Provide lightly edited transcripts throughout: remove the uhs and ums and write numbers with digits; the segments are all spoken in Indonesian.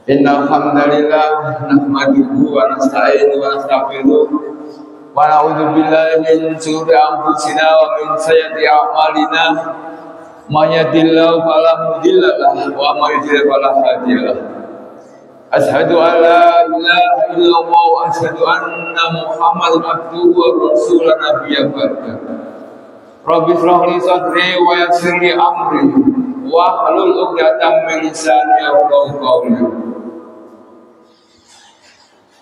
Innal hamdalillah nahmaduhu wa nasta'inuhu wa nastaghfiruh wa na'udzu billahi min shururi anfusina wa min sayyiati a'malina may yahdihillahu fala mudilla lahu wa may yudlil fala hadiya lahu. Asyhadu an la ilaha illallah wa asyhadu anna Muhammadan abduhu wa rasuluhu nabiyyan ba'da. Rabbi shrah li sadri wa yassir li amri wa hlul 'uqdatam min lisani yafqahu qawli.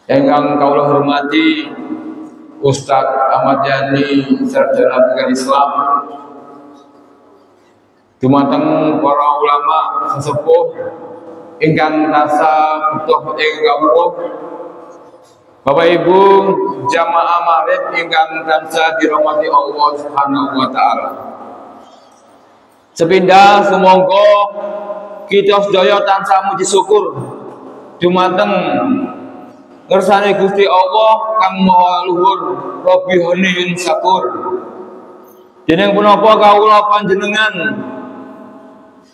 Yang kaulah hormati Ustadz Ahmad Yani sarjana pendidikan Islam, dumateng para ulama sesepuh ingkang tasa butuh ing kawruh, Bapak Ibu jamaah maghrib ingkang tansah dirahmati Allah Subhanahu wa taala. Sepindah sumangga kita sedaya tansah muji syukur dumateng ngersane Gusti Allah kang maha luhur, Rabbi Haniyun Syakur. Dening punapa kawula panjenengan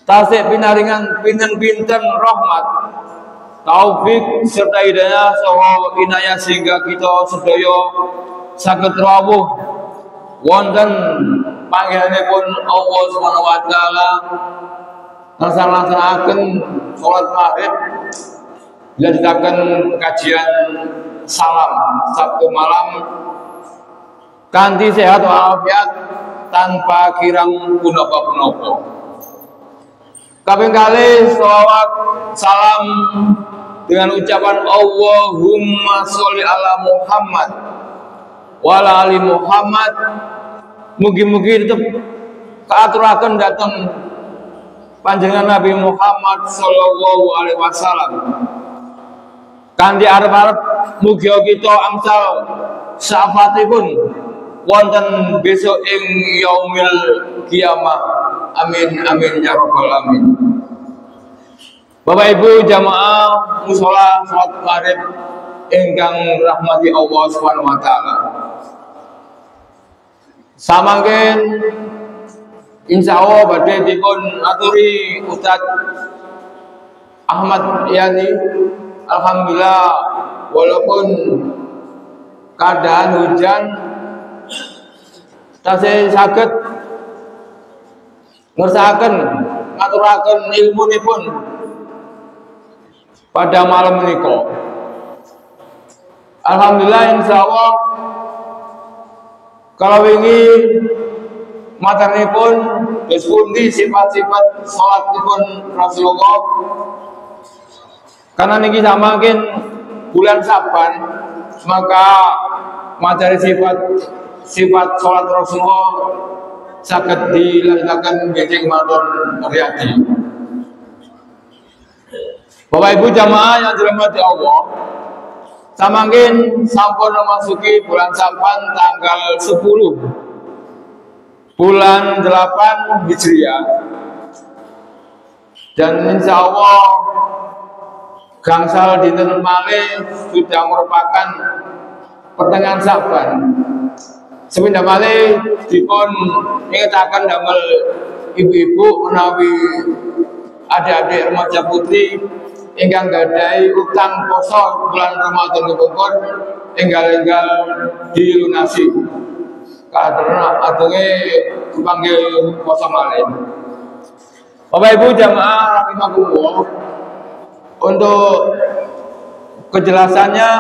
tasih pinaringan pinten-pinten rahmat, taufik serta hidayah saha inayah sehingga kita sedaya saged rawuh wonten panggilanipun Allah Subhanahu wa taala nglaksanakaken salat maghrib dilanjutaken kajian salam Sabtu malam kanthi sehat walafiat tanpa kirang punapa-punapa. Kaping kalih sholawat salam dengan ucapan Allahumma sholli ala Muhammad wa ala ali Muhammad. Mugi-mugi tetep kaaturaken dhateng panjenengan Nabi Muhammad sallallahu alaihi wasallam. Kanthi arep-arep mugi kita angsal syafaatipun wonten besok ing yaumil kiamah. Amin amin ya rabbal alamin. Bapak Ibu jamaah mushola salat maghrib ingkang rahmati Allah Subhanahu wa taala. Samangken insyaallah badhe dipun aturi Ustadz Ahmad Yani. Alhamdulillah walaupun keadaan hujan tasih saged ngersakaken ngaturaken ilmunipun pada malam menika. Alhamdulillah insyaallah kalau wingi maternipun wis pundi sifat-sifat salatipun Rasulullah. Karena niki samangken bulan Saban, maka materi sifat salat Rasulullah saged dilanjutaken ngejeng matur riyadi. Bapak Ibu jamaah yang dirahmati Allah, samangken sampun memasuki bulan Saban tanggal 10 bulan 8 Hijriah, dan insya Allah gangsal dinten malih sudah merupakan pertengahan Saban. Sepindah malih dipun ingetaken damel ibu-ibu menawi adik-adik remaja putri ingkang gadhahi utang poso bulan Ramadan kepungkur enggal-enggal dilunasi. Karena atunge dipanggil poso malih. Bapak Ibu jamaah rahimakumullah, untuk kejelasannya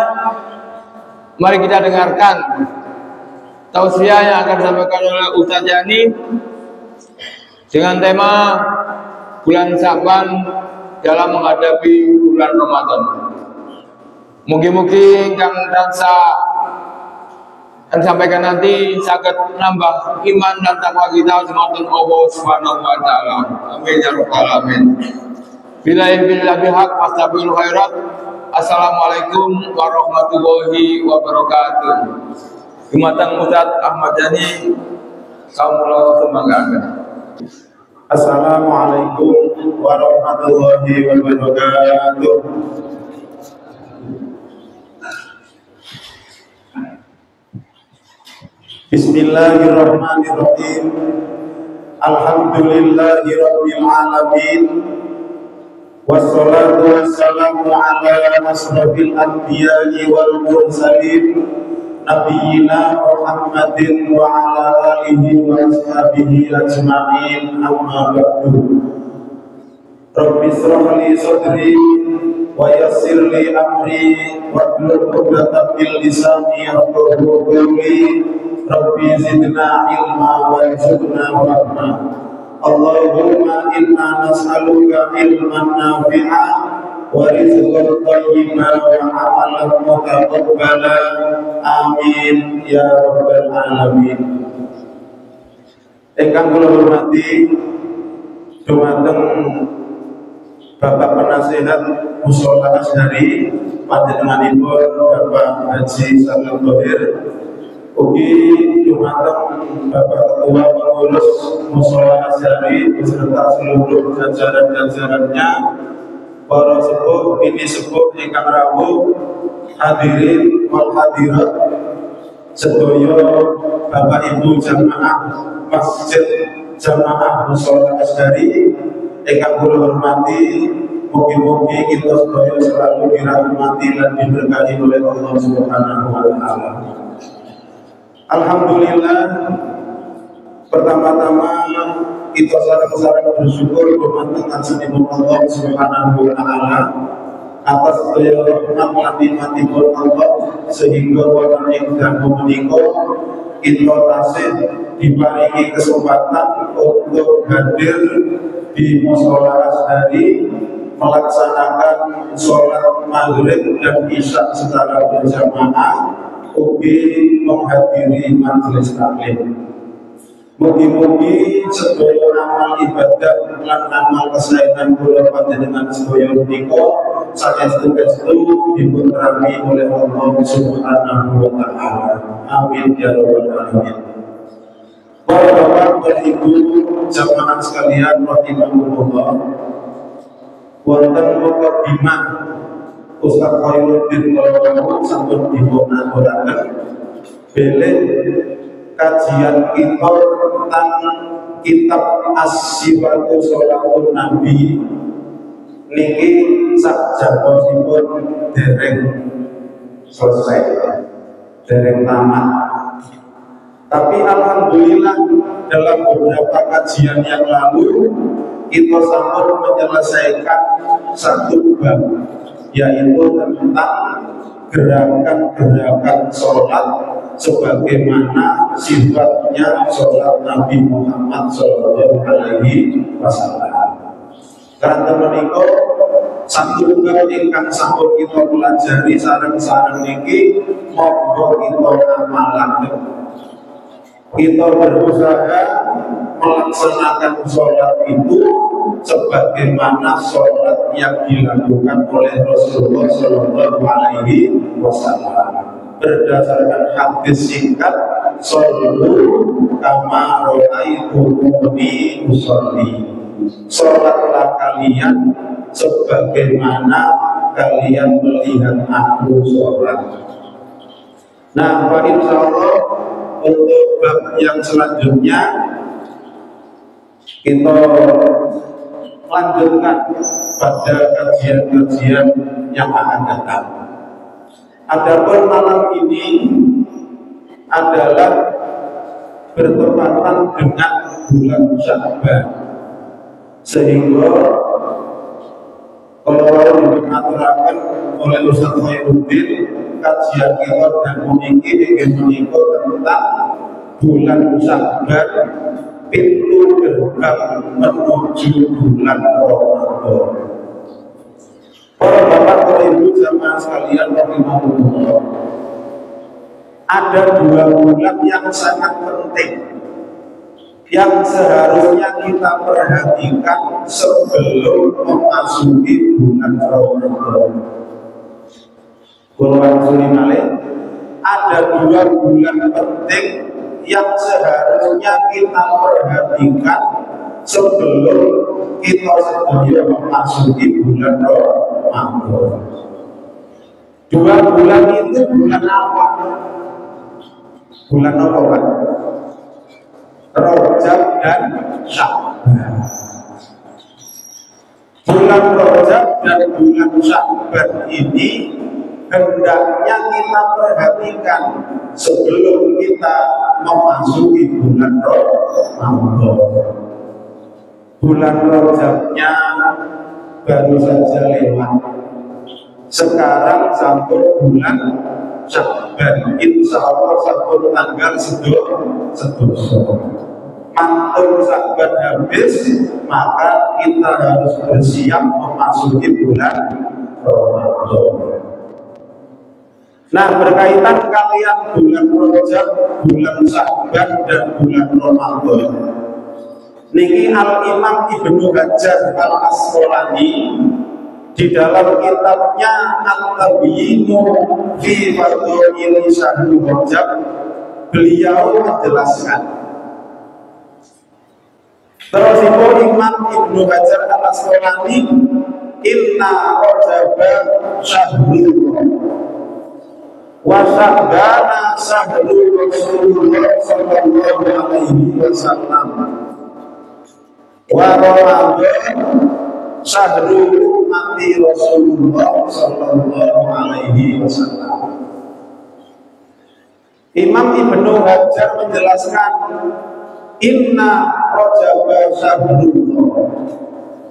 mari kita dengarkan tausiah yang akan disampaikan oleh Ustadz Yani dengan tema bulan Saban dalam menghadapi bulan Ramadan. Mugi-mugi ingkang tansah disampaikan nanti saged nambah iman dan takwa kita sematun Allah Subhanahu wa taala. Amin ya rabbal alamin. Billahi haq fastabiqul khairat. Assalamualaikum warahmatullahi wabarakatuh. Dumateng Ustadz Ahmad Yani kawula sumangga. Assalamualaikum warahmatullahi wabarakatuh. Bismillahirrahmanirrahim. Alhamdulillahirabbil alamin. wassalatu wassalamu ala asrofil anbiya'i wal mursalin Nabiyyina Muhammadin wa ala alihi wa ashabihi ajma'in amma ba'du. Rabbi shrah li sadri wa yassir li amri wahlul 'uqdatam min lisani yafqahu qawli. Rabbi zidna ilma warzuqna rahma. Allahumma inna nas'aluka ilman nafi'a wa rizqan thayyiban wa 'amalan mutaqabbala. Amin ya rabbal alamin. Ingkang kula hormati dumateng Bapak Penasihat Mushola Asy'ari panjenenganipun Bapak Haji Salim Thohir, ugi dumateng Bapak Ketua Pengurus Mushola Asy'ari beserta seluruh jajaran-jajarannya, para sepuh ini sepuh ingkang rawuh, hadirin wal hadirat sedaya Bapak Ibu jamaah Masjid Jamaah Mushola Asy'ari ingkang kula hormati, mugi-mugi kita sedaya selalu dirahmati dan diberkahi oleh Allah Subhanahu wa taala. Alhamdulillah, pertama-tama kita sareng-sareng bersyukur dumateng ajenipun Allah Subhanahu wa taala atas daya rahmat lan nikmatipun Allah sehingga wonten ing dalem menika kita tasih diparingi kesempatan untuk hadir di Mushola Asy'ari melaksanakan sholat maghrib dan isya secara berjamaah, ugi menghadiri majelis taklim. Mugi-mugi sedaya amal ibadah lan amal kesaenan kula panjenengan sedaya menika saestu-estu dipun rami oleh Allah Subhanahu wa taala. Amin ya rabbal alamin. Bapak Ibu jamaah sekalian rahimahumullah, wonten mukadimah Ustaz Khairuddin Qolawun sampun dipun aturaken bilih kajian kita tentang kitab As-Sifatu Sholawun Nabi niki sakjatosipun dereng selesai, dereng tamat. Tapi alhamdulillah dalam beberapa kajian yang lalu kita sampun menyelesaikan satu bab, yaitu tentang gerakan-gerakan sholat sebagaimana sifatnya sholat Nabi Muhammad Sallallahu Alaihi Wasallam. Karena menika satu bab ingkang sampun kita pelajari sareng-sareng niki monggo kita amalaken. Kita berusaha melaksanakan sholat itu sebagaimana sholat yang dilakukan oleh Rasulullah Sallallahu Alaihi Wasallam berdasarkan hadis singkat shollu kama ra'aitumuni usolli, sholatlah kalian sebagaimana kalian melihat aku sholat. Nah, Pak, insya Allah untuk bab yang selanjutnya kita lanjutkan pada kajian-kajian yang akan datang. Adapun malam ini adalah bertepatan dengan bulan Sya'ban, sehingga kalau diaturakan oleh Ustaz Khairuddin, kajian kita dan memiliki ingin tentang bulan Sya'ban, pintu gerbang menuju bulan Ramadan. Para bapak dan ibu jamaah sekalian rahimahullah, ada dua bulan yang sangat penting yang seharusnya kita perhatikan sebelum memasuki bulan Ramadan. Ada dua bulan penting yang seharusnya kita perhatikan sebelum kita sedaya memasuki bulan Ramadan. Dua bulan itu bulan apa? Bulan apa, Pak? Rajab dan Sya'ban. Bulan Rajab dengan bulan Sya'ban ini hendaknya kita perhatikan sebelum kita memasuki bulan Ramadan. Bulan Rajabnya baru saja lewat. Sekarang sampai bulan Sya'ban, insya Allah sampai tanggal 11. Mantul Sya'ban habis, maka kita harus bersiap memasuki bulan Ramadan. Nah, berkaitan kalian bulan Rajab, bulan Sya'ban, dan bulan Ramadan, niki Al-Imam Ibnu Hajar Al-Asqalani di dalam kitabnya At-Tabyinu fi Fadhaili Syahrul Rajab, beliau menjelaskan. Terus itu Imam Ibnu Hajar Al-Asqalani, inna Rajaba syahrul wa Sya'bana syahrul Rasulullah sallallahu alaihi wasallam wa Ramadan syahrul ummati Rasulullah sallallahu alaihi wasallam. Imam Ibnu Hajar menjelaskan, inna Rajaba syahrullah,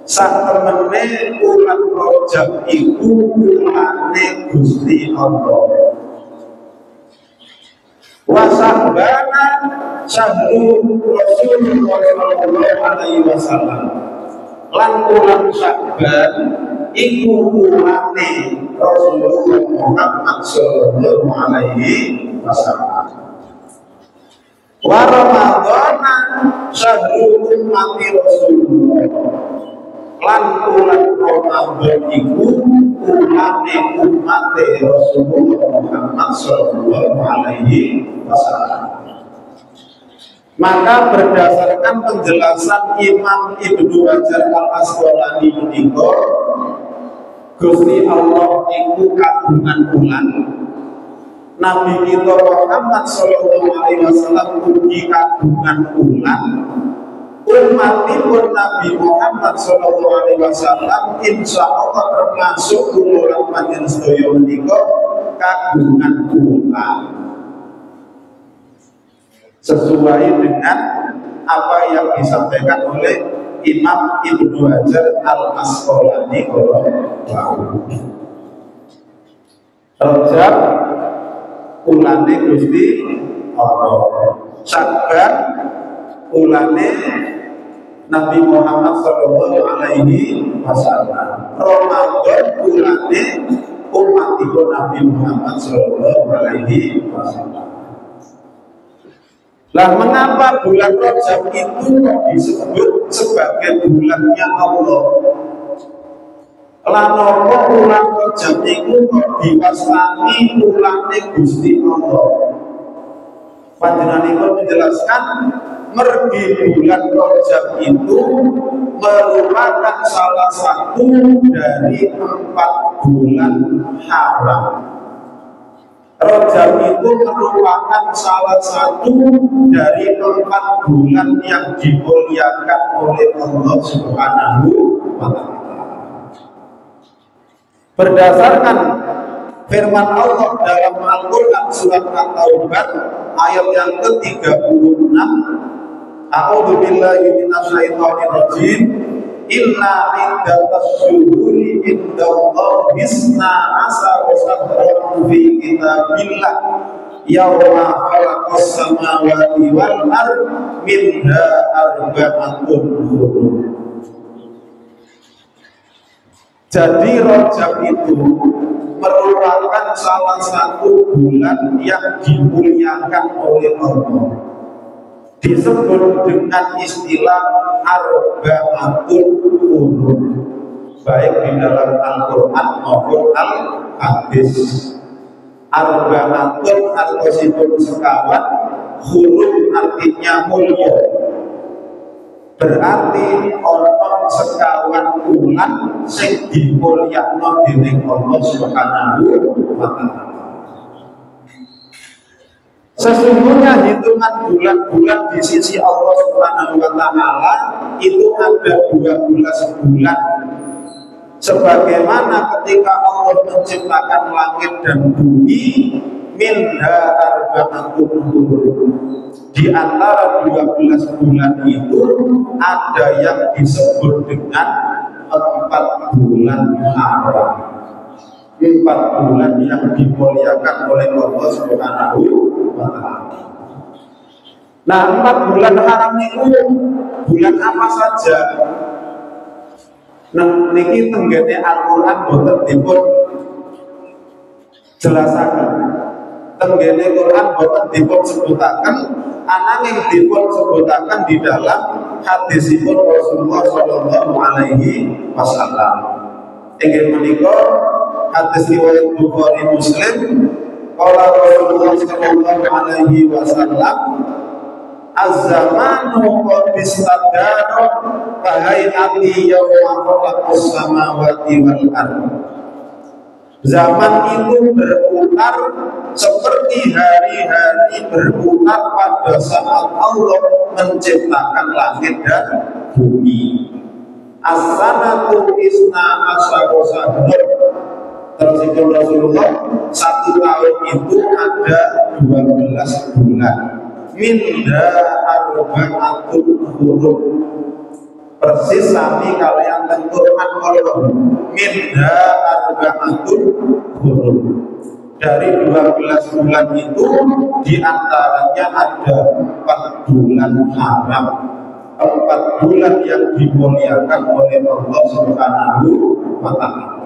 satemene bulan Rajab iku bulane Gusti Allah. Wa Sya'bana syahrul Rasulullah sallallahu alaihi wasallam, lan bulan Sya'ban iku bulane Rasulullah Muhammad sallallahu alaihi wasallam. Wa Ramadana syahrul ummati Rasulullah, lan bulan Ramadan iku bulane umat Rasulullah Muhammad sallallahu alaihi wasallam. Maka berdasarkan penjelasan Imam Ibnu Hajar Al-Asqalani menika, Gusti Allah iku kagungan bulan. Nabi kita Muhammad sallallahu alaihi wasallam ugi kagungan bulan. Umatipun Nabi Muhammad sallallahu alaihi wasallam insyaallah termasuk kula panjenengan sedaya menika kagungan bulan. Sesuai dengan apa yang disampaikan oleh Imam Ibnu Hajar Al-Asqalani Rajab ulane Gusti Allah, Sya'ban ulane Nabi Muhammad sallallahu alaihi wasallam, Ramadan ulane umatipun Nabi Muhammad sallallahu alaihi wasallam. Lah mengapa bulan Rajab itu disebut sebagai bulannya Allah? Lan apa bulan Rajab itu diwastani bulane Gusti Allah? Panjenenganipun menjelaskan, mergi bulan Rajab itu merupakan salah satu dari 4 bulan haram. Rajab itu merupakan salah satu dari 4 bulan yang dimuliakan oleh Allah Subhanahu wa Ta'ala. Berdasarkan firman Allah dalam Al-Quran surat At-Taubah ayat yang ke-36, A'udzu billahi minasyaitonir rajim, inna iddatas syuhuri indallahi isna asara syahran fi kitabillah yauma khalaqas samawati wal ard minha arba'atun hurum. Jadi Rajab itu merupakan salah satu bulan yang dimuliakan oleh Allah, disebut dengan istilah arba'atul hurum, baik di dalam Al-Quran maupun Al-Hadis. Arba'atul artosipun sekawan, hurum artinya mulia, berarti orang sekawan bulan sing dimulyakno dening Allah Subhanahu wa Ta'ala. Sesungguhnya hitungan bulan-bulan di sisi Allah Subhanahu wa Ta'ala itu ada 12 bulan. sebagaimana ketika Allah menciptakan langit dan bumi, minha arba'atun hurum, di antara 12 bulan itu ada yang disebut dengan 4 bulan haram, 4 bulan yang dimuliakan oleh Allah Subhanahu wa Ta'ala. Nah, 4 bulan haram itu bulan apa saja? Nah, niki tenggene Al-Qur'an boten dipun jelasaken. Tenggene Quran boten dipun sebutaken, ananging dipun sebutaken di dalam hadisipun Rasulullah sallallahu alaihi wasallam. Inggih menika hadis riwayat Bukhari Muslim, qala Rasulullah sallallahu alaihi wasallam, az-zamanu qad istadara fa hayati yawma khalaqas samawati wal ardh. Zaman itu berputar seperti hari-hari berputar pada saat Allah menciptakan langit dan bumi. As-sanatu isna asyara sahur. Terus itu Rasulullah, 1 tahun itu ada 12 bulan. Minda arba'atul hurum, persis sami kalian tentukan Allah, minda arba'atul hurum, dari 12 bulan itu diantaranya ada 4 bulan haram, 4 bulan yang dimuliakan oleh Allah Subhanahu wa Ta'ala.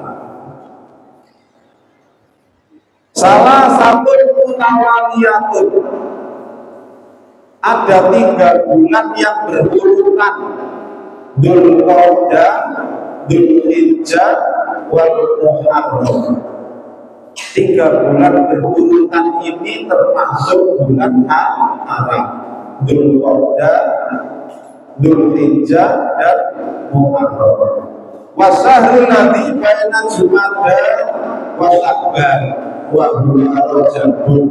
Salah satu mutawaliyatun, ada 3 bulan yang berurutan, Dzulqa'dah, Dzulhijjah, wal Muharram. 3 bulan berurutan ini termasuk bulan haram, Dzulqa'dah, Dzulhijjah, dan Muharram. Wasahrul ladzi baina Jumadha wa Sya'ban wa huwa Rajabun.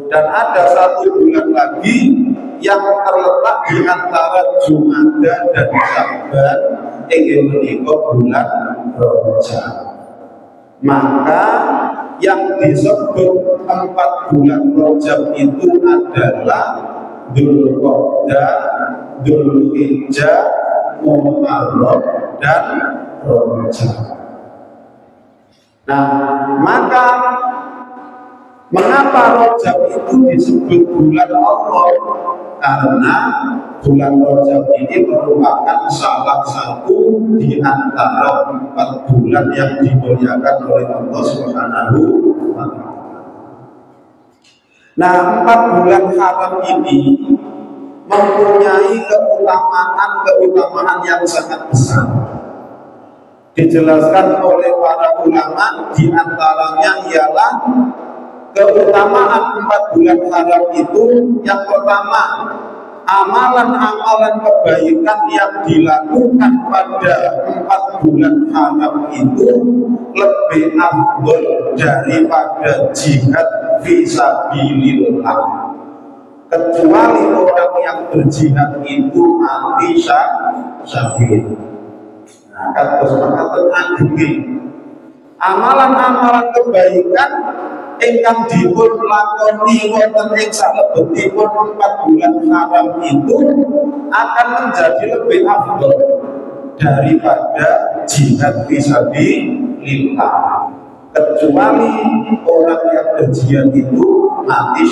Dan ada 1 bulan lagi yang terletak di antara Jumadha dan Sya'ban, inggih menika bulan Rajab. Maka yang disebut 4 bulan Rajab itu adalah Dzulqa'dah, Dzulhijjah, Muharram, dan Rajab. Nah, maka mengapa Rajab itu disebut bulan Allah? Karena bulan Rajab ini merupakan salah satu di antara 4 bulan yang dimuliakan oleh Allah Subhanahu wa Ta'ala. Nah, 4 bulan haram ini mempunyai keutamaan yang sangat besar. Dijelaskan oleh para ulama, di antaranya ialah keutamaan 4 bulan haram itu. Yang pertama, amalan-amalan kebaikan yang dilakukan pada 4 bulan haram itu lebih afdol daripada jihad fisabilillah, kecuali orang yang berjihad itu mati syahid. Nah, kados makaten ageng, amalan-amalan kebaikan ingkang dipun lakoni wonten ing salebetipun 4 bulan haram itu akan menjadi lebih afdol daripada jihad fisabilillah, kecuali orang yang berjihad itu mati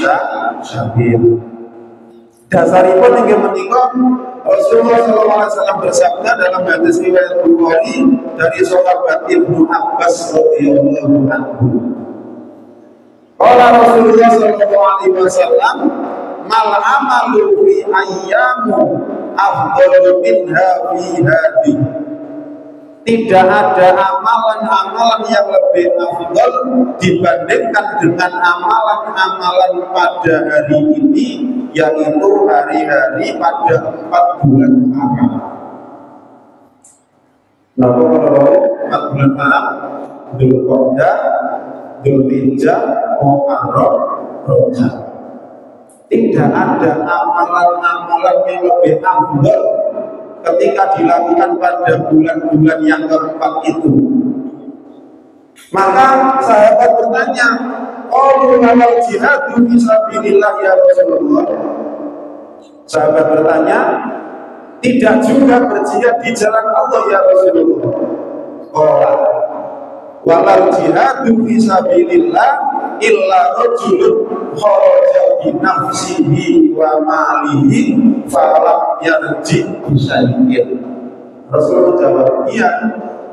syahid. Dasaripun inggih menika Rasulullah SAW bersabda dalam hadis riwayat Bukhari dari sahabat Ibnu Abbas radhiyallahu anhu. Qala Rasulullah SAW, mal amalu fi ayyamu afdalu minha fi hadhi. Tidak ada amalan-amalan yang lebih afdal dibandingkan dengan amalan-amalan pada hari ini, yaitu hari-hari pada 4 bulan haram. Nah, kalau 4 bulan haram, Dzulqa'dah, Dzulhijjah, Muharram, Rajab. Tidak ada amalan-amalan yang lebih afdal ketika dilakukan pada bulan-bulan yang keempat itu Maka sahabat bertanya, "Qalu wal jihadu fisabilillah ya Rasulullah?" Sahabat bertanya, "Tidak juga berjihad di jalan Allah ya Rasulullah?" Qala walal jihadu fisabilillah illa rajulun kharaja bi nafsihi wa malihi falam yarji bisyai'in. Rasulullah jawab, iya,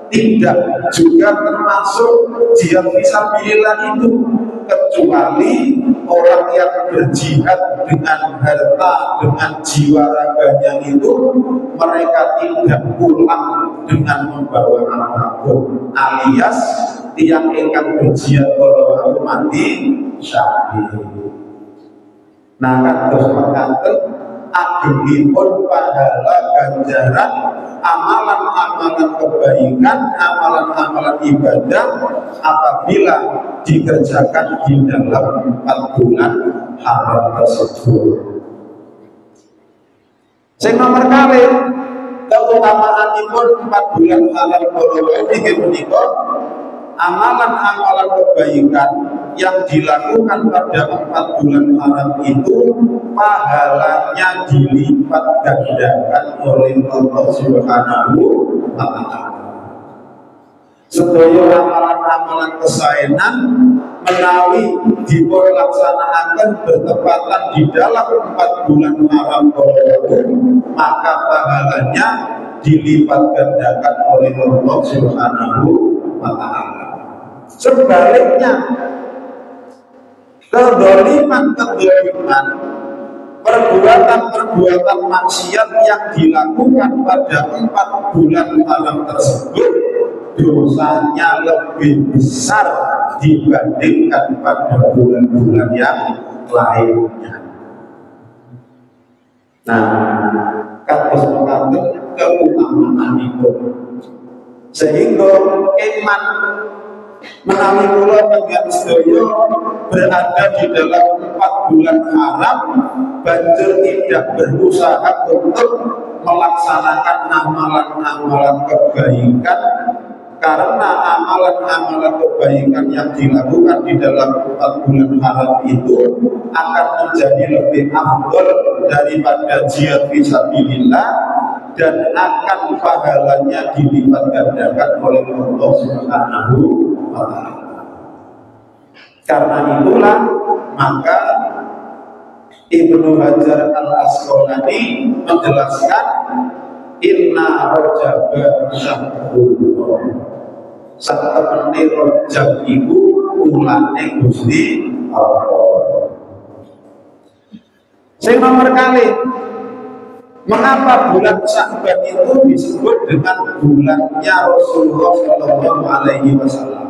tidak juga termasuk jihad fisabilillah itu, kecuali orang yang berjihad dengan harta, dengan jiwa raganya itu, mereka tidak pulang dengan membawa apapun, alias yang ingkang berjihad kalau mati syahid. Nah, kados mekaten agengipun pahala ganjaran amalan-amalan kebaikan, amalan-amalan ibadah apabila dikerjakan di dalam 4 bulan haram tersebut. Sing nomor kali keutamaanipun 4 bulan halal kala niki menika amalan-amalan kebaikan yang dilakukan pada 4 bulan haram itu pahalanya dilipat gandakan oleh Allah Subhanahu wa Ta'ala. Sedaya amalan-amalan kesaenan menawi dipunlaksanakan bertepatan di dalam 4 bulan haram maka pahalanya dilipat gandakan oleh Allah Subhanahu wa Ta'ala. Sebaliknya, kedoliman, perbuatan maksiat yang dilakukan pada 4 bulan haram tersebut dosanya lebih besar dibandingkan pada bulan-bulan yang lainnya. Nah, kados mekaten keutamaan itu, sehingga iman menawi kula panjenengan sedaya berada di dalam 4 bulan haram, banjur tidak berusaha untuk melaksanakan amalan-amalan kebaikan, karena amalan-amalan kebaikan yang dilakukan di dalam 4 bulan haram itu akan menjadi lebih afdol daripada jihad fisabilillah dan akan pahalanya dilipat gandakan oleh Allah Subhanahu wa Ta'ala. Karena itulah maka Ibnu Hajar Al-Asqalani menjelaskan inna rajaba syahrullah, satemene rajab iku ulane Gusti Allah. Sing nomor kali, mengapa bulan Sya'ban itu disebut dengan bulannya Rasulullah Shallallahu Alaihi Wasallam?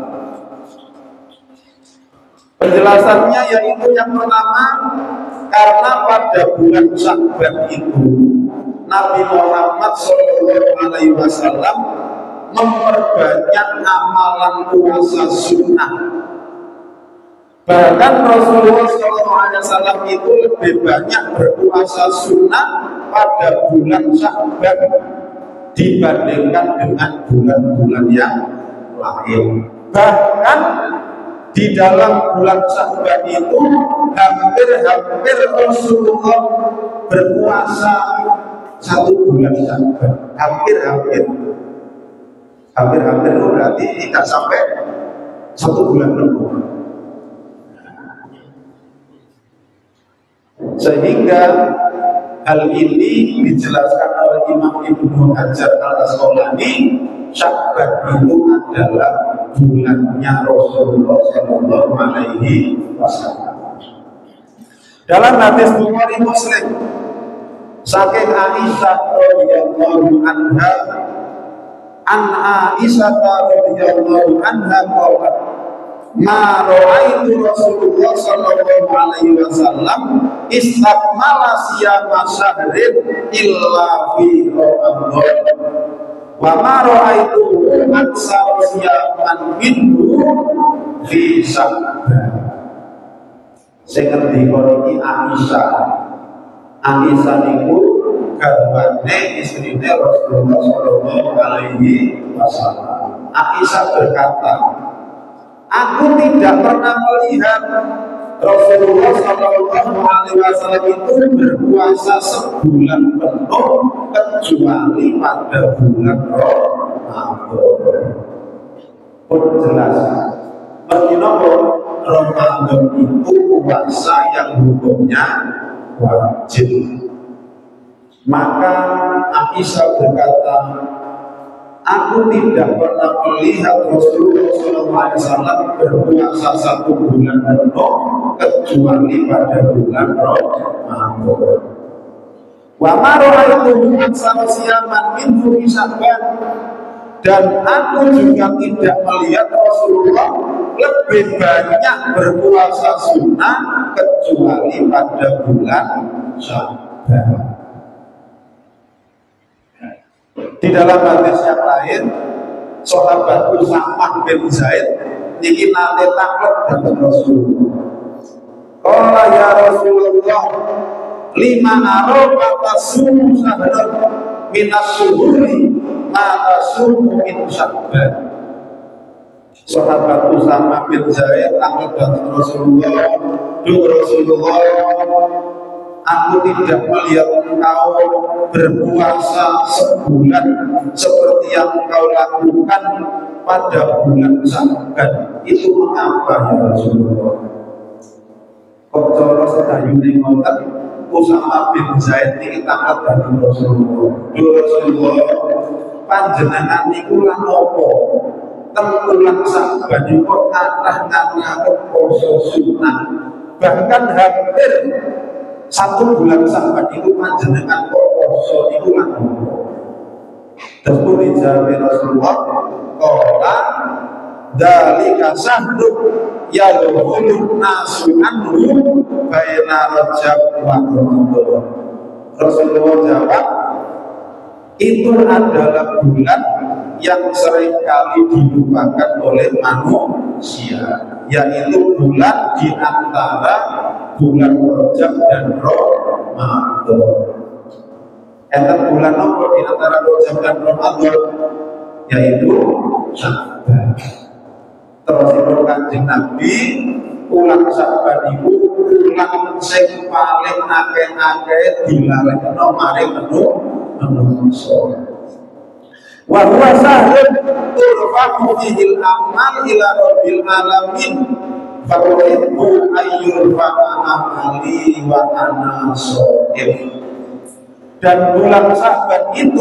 Penjelasannya yaitu yang pertama, karena pada bulan Sya'ban itu Nabi Muhammad Shallallahu Alaihi Wasallam memperbanyak amalan puasa sunnah. Bahkan Rasulullah SAW itu lebih banyak berpuasa sunnah pada bulan Sya'ban dibandingkan dengan bulan-bulan yang lain. Bahkan di dalam bulan Sya'ban itu hampir Rasulullah berpuasa 1 bulan Sya'ban. Hampir itu berarti tidak sampai 1 bulan penuh. Sehingga hal ini dijelaskan oleh Imam Ibnu Hajar Al-Asqalani, Sya'ban itu adalah bulannya Rasulullah Shallallahu Alaihi Wasallam. Dalam hadis Bukhari Muslim, saking Aisyah radhiyallahu anha, an Aisyah radhiyallahu anha qalat, ma ra'aitu Rasulullah sallallahu alaihi wasallam istakmala siyama syahrin illa fi Ramadan wa ma ra'aitu aksar siyaman minhu fi Sya'ban. Sing ngendika iki Aisyah niku garwane istrine Rasulullah sallallahu alaihi wasallam. Aisyah berkata, Aku tidak pernah melihat Rasulullah Shallallahu Alaihi Wasallam itu berpuasa sebulan penuh kecuali pada bulan Ramadan. Pun jelas, mengingat Ramadan itu puasa yang hukumnya wajib. Maka Aisyah berkata, aku tidak pernah melihat Rasulullah SAW berpuasa satu bulan penuh kecuali pada bulan Ramadan. Wa mara'aitu sama siaman minhu Sya'ban, dan aku juga tidak melihat Rasulullah lebih banyak berpuasa sunnah kecuali pada bulan Sya'ban. Di dalam hadis yang lain, sahabat Usamah bin Zaid niki nate taklek dhateng Rasulullah. Qala ya Rasulullah, lima araba tasumu sahran minas syuhuri ma tasumu min Sya'ban. Sahabat Usamah bin Zaid taklek dhateng Rasulullah, "Duh Rasulullah, aku tidak melihat engkau berpuasa sebulan seperti yang engkau lakukan pada bulan Sya'ban. Itu mengapa ya Rasulullah?" Kok cara sedayune ngoten, Usamah bin Zaid iki taat dhateng Rasulullah. "Duh Rasulullah, panjenengan niku lan apa? Teng bulan Sya'ban niku kathah ngangge poso sunah. Bahkan hampir satu bulan Sya'ban itu panjenengan kok poso niku lan apa?" Terus pun dijawab Rasulullah, "Qala dzalika sahru yadkhulu nasu anhu baina Rajab wa Ramadan." Rasulullah jawab, itu adalah bulan yang seringkali dilupakan oleh manusia, yaitu bulan di antara bulan Rajab dan Ramadan. Enten bulan apa di antara Rajab dan Ramadan? Yaitu Sya'ban. Terus itu Kanjeng Nabi ulang Sya'ban itu ulang sing paling akeh-akeh dilalekno maring menungso. Wa huwa sahrun turfa'u fihil amal ila rabbil alamin. Fa'uhibbu ayyurfa'a amali wa ana sha'im. Dan bulan Sya'ban itu,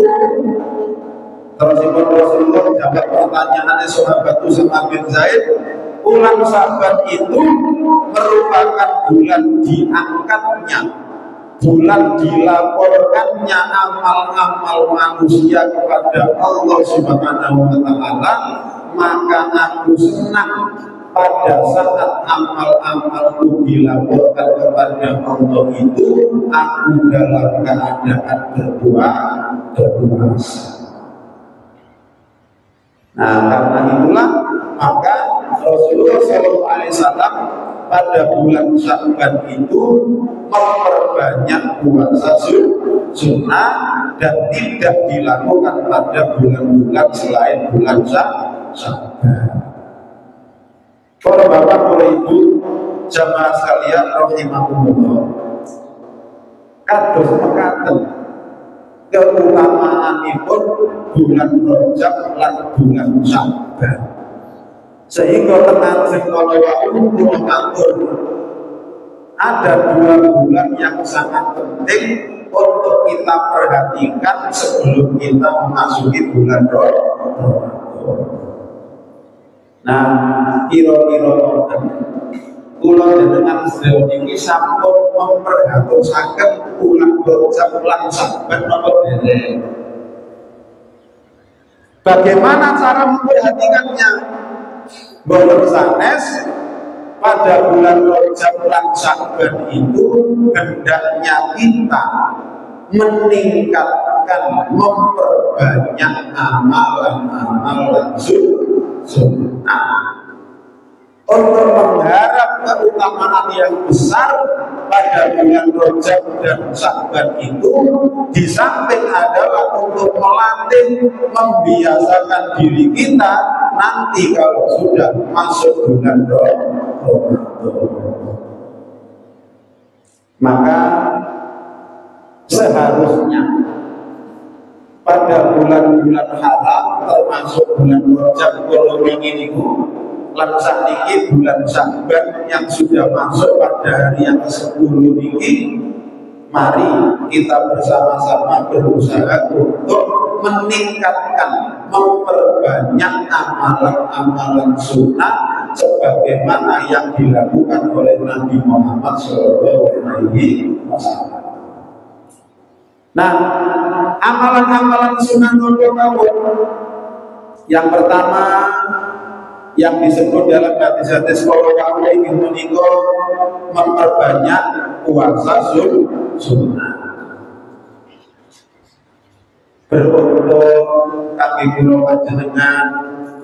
terus Rasulullah jawab pertanyaan sahabat Usamah bin Zaid, bulan Sya'ban itu merupakan bulan diangkatnya, bulan dilaporkannya amal-amal manusia kepada Allah Subhanahu wa Ta'ala. Maka aku senang pada saat amal-amalku dilaporkan kepada Allah itu, aku dalam keadaan berpuasa. Nah, karena itulah maka Rasulullah SAW pada bulan Sya'ban itu memperbanyak puasa sunnah dan tidak dilakukan pada bulan-bulan selain bulan Sya'ban. Para bapak, para ibu, jamaah sekalian rahimahumullah, kados mekaten keutamaanipun bulan Rajab lan bulan Sya'ban. Sehingga tenan sing kala wau kula matur, ada dua bulan yang sangat penting untuk kita perhatikan sebelum kita memasuki bulan Ramadan. Nah, kira-kira kula dengan sedaya niki sampun memperhatosaken bulan Rajab lan Sya'ban napa dereng? Bagaimana cara memperhatikannya? Boten sanes pada bulan Rajab lan Sya'ban itu hendaknya kita meningkatkan, memperbanyak amalan-amalan sunnah untuk mengharap keutamaan yang besar pada bulan Rajab dan Sya'ban itu di samping adalah untuk melatih, membiasakan diri kita nanti kalau sudah masuk bulan Ramadan. Maka seharusnya pada bulan-bulan haram termasuk bulan Rajab kalau ini langsung niki bulan Sya'ban yang sudah masuk pada hari yang ke-10 niki, mari kita bersama-sama berusaha untuk meningkatkan, memperbanyak amalan-amalan sunnah sebagaimana yang dilakukan oleh Nabi Muhammad SAW. Nah, amalan-amalan sunnah yang pertama yang disebut dalam hadis-hadis para ulama ingin menikah memperbanyak puasa sunnah. Beruntung kami kula panjenengan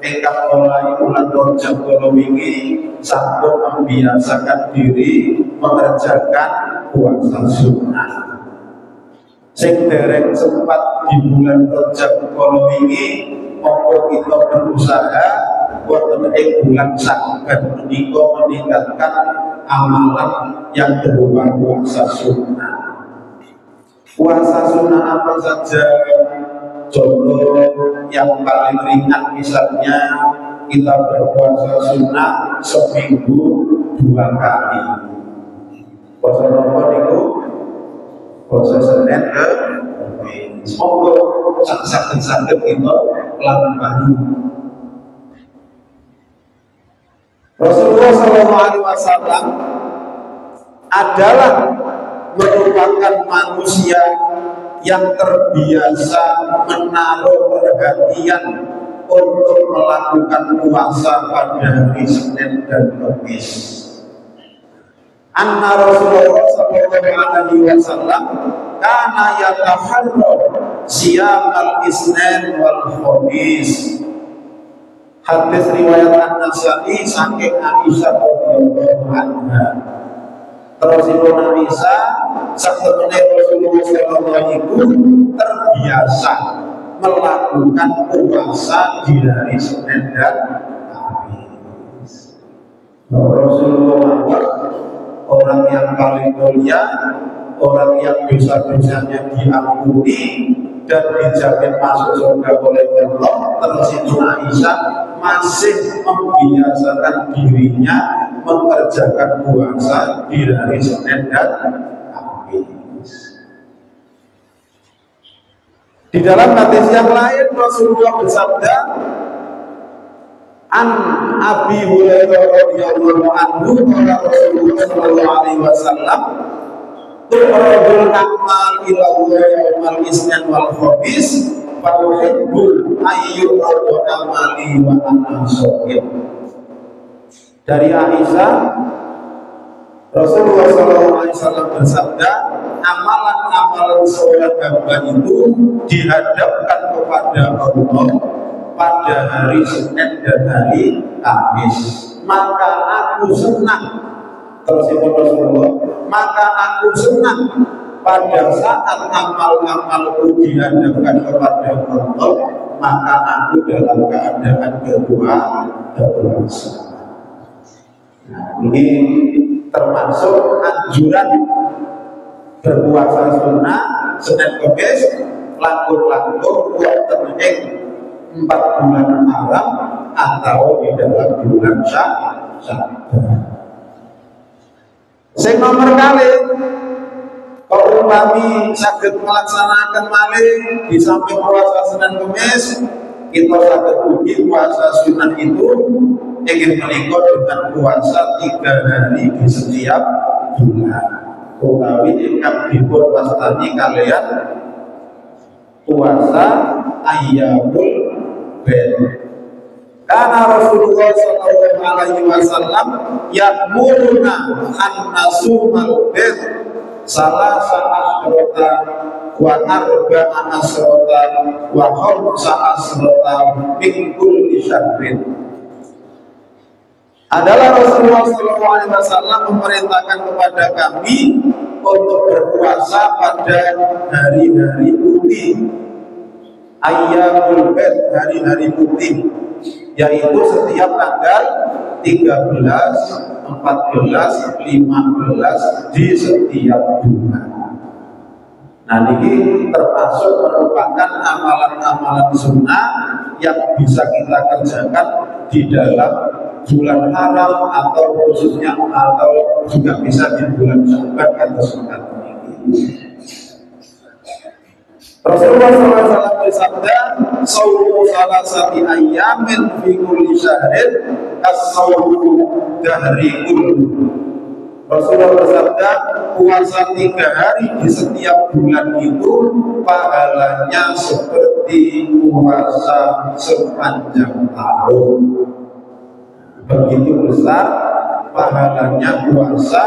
ingkang mulai bulan Rajab kala wingi sampun membiasakan diri mengerjakan puasa sunnah. Sing dereng sempat di bulan Rajab kala wingi monggo kita berusaha wonten ing bulan Sya'ban menika meningkatkan amalan yang berupa puasa sunnah. Puasa sunnah apa saja? Contoh yang paling ringan misalnya kita berpuasa sunnah seminggu 2 kali. Puasa apa niku? Puasa Senin ke Kamis. Monggo saged-saged kita lampahi. Rasulullah SAW adalah merupakan manusia yang terbiasa menaruh perhatian untuk melakukan puasa pada hari Senin dan Kamis. Anna Rasulullah SAW kana yataharra siyamal Isnin wal Khamis. Hadis riwayat An-Nasa'i saking Aisyah radhiyallahu anha. Terus Ibu Aisyah satemene Rasulullah sallallahu alaihi wasallam terbiasa melakukan puasa di hari Senin dan Kamis. Rasulullah orang yang paling mulia, orang yang dosa-dosanya diampuni dan dijamin masuk surga oleh Allah. Terus Ibu Aisyah masih membiasakan dirinya mengerjakan puasa di hari Senin dan Kamis. Di dalam hadis yang lain Rasulullah bersabda, An Abi Hurairah radhiyallahu anhu qala Rasulullah sallallahu alaihi wasallam tu'radul a'mal ila yaumal Isnin wal Khamis fa uhibbul ayyuradu amali wa ana shahid. Dari Aisyah, Rasulullah SAW bersabda, amalan-amalan seorang hamba itu dihadapkan kepada Allah pada hari Senin dan hari Kamis. Maka aku senang, terus itu Rasulullah, maka aku senang pada saat amal-amalku dihadapkan kepada Allah, maka aku dalam keadaan berpuasa. Nah, ini termasuk anjuran berpuasa sunnah Senin Kamis langkung-langkung wonten ing 4 bulan haram atau di dalam bulan Sya'ban. Sing nomor kali kalau umpami saged melaksanakan malih di samping puasa Senin Kamis, kita saged ugi puasa sunnah itu ingin menikah dengan puasa 3 hari di setiap bulan. Utawi ingkang dipun wastani kalian puasa ayyamul bid. Karena Rasulullah sallallahu alaihi wasallam ya'muruna an nasumal bid salasa asyrata wa arba'a asyrata wa khamsa asyrata min kulli syahrin. adalah Rasulullah SAW memerintahkan kepada kami untuk berpuasa pada hari-hari putih, ayyamul bid, hari-hari putih, yaitu setiap tanggal 13, 14, 15 di setiap bulan. Nah, ini termasuk merupakan amalan-amalan sunnah yang bisa kita kerjakan di dalam bulan haram atau khususnya atau juga bisa di bulan Sya'ban atau sekitar ini. Rasulullah SAW bersabda, "Shaumu salasati ayyamin fi kulli syahrin as-shaumu dahri kullu." Rasulullah bersabda, puasa 3 hari di setiap bulan itu pahalanya seperti puasa sepanjang tahun. Begitu besar pahalanya puasa,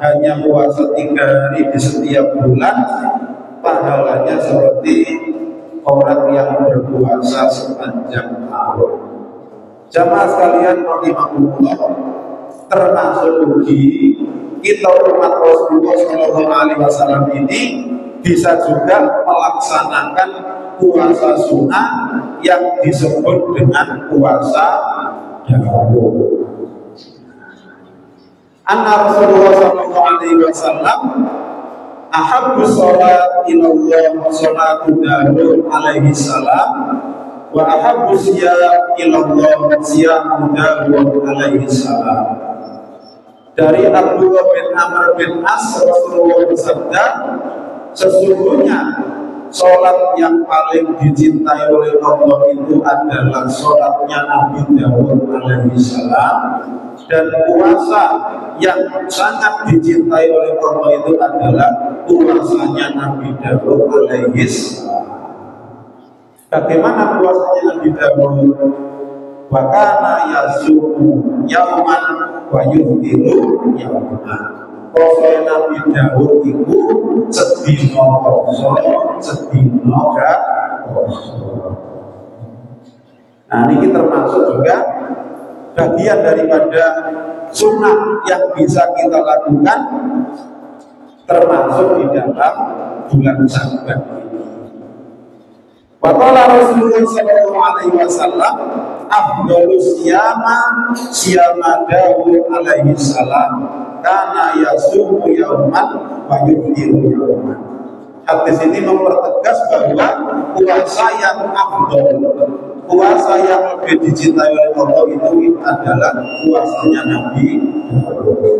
hanya puasa 3 hari di setiap bulan, pahalanya seperti orang yang berpuasa sepanjang tahun. Jamaah sekalian rahimahumullah, termasuk uji kita umat Rasulullah SAW ini bisa juga melaksanakan puasa sunnah yang disebut dengan puasa Daud. Anna Rasulullah SAW ahabbu sholat ilallah sholatu Daud alaihi salam wa ahabbu siyam ilallah siyamu Daud alaihi salam. Dari Abdullah bin Amr bin As, Rasulullah bersabda, sesungguhnya sholat yang paling dicintai oleh Allah itu adalah sholatnya Nabi Daud alaihi salam, dan puasa yang sangat dicintai oleh Allah itu adalah puasanya Nabi Daud alaihi salam. Bagaimana puasanya Nabi Daud? Wa kana yasumu yauman wa yuftiru yauman. Posoe Nabi Daud itu sedina poso, sedina gak poso. Nah, ini termasuk juga bagian daripada sunnah yang bisa kita lakukan, termasuk di dalam bulan Sya'ban ini. Wa qala Rasulullah sallallahu alaihi wasallam, afdhalus siyama Daud alaihi salam, karena yasumu yauman wa yuftiru yauman. Hadis ini mempertegas bahwa puasa yang afdal, puasa yang lebih dicintai oleh Allah itu adalah puasanya Nabi Daud.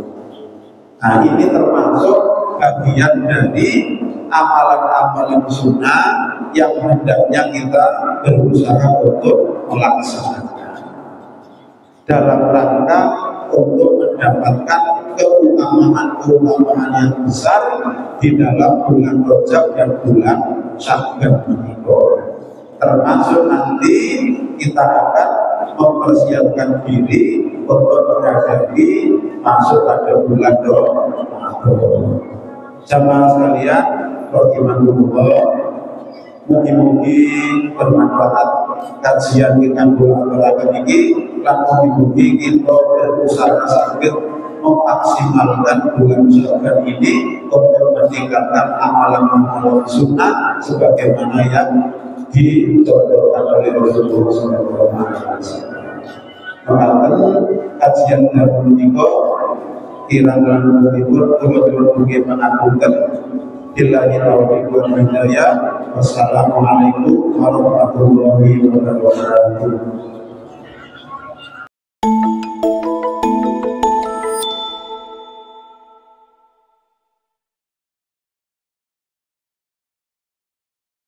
Nah, ini termasuk bagian dari amalan-amalan sunnah yang hendaknya kita berusaha untuk melaksanakan dalam rangka untuk mendapatkan keutamaan yang besar di dalam bulan Rajab dan bulan Sya'ban ini. Termasuk nanti kita akan mempersiapkan diri untuk menghadapi masuk pada bulan Ramadan. Jamaah sekalian, rahimahumullah, mugi-mugi bermanfaat kajian kita doa-doa ini, lan mugi-mugi kita berusaha sakit memaksimalkan bulan Sya'ban ini untuk meningkatkan amalan-amalan sunnah sebagaimana yang dicontohkan oleh Rasulullah SAW. Mengatakan kajian dahulu niko kirang-kirang menghibur turut-turut mengagunkan billahi taufiq wal hidayah. Wassalamualaikum warahmatullahi wabarakatuh.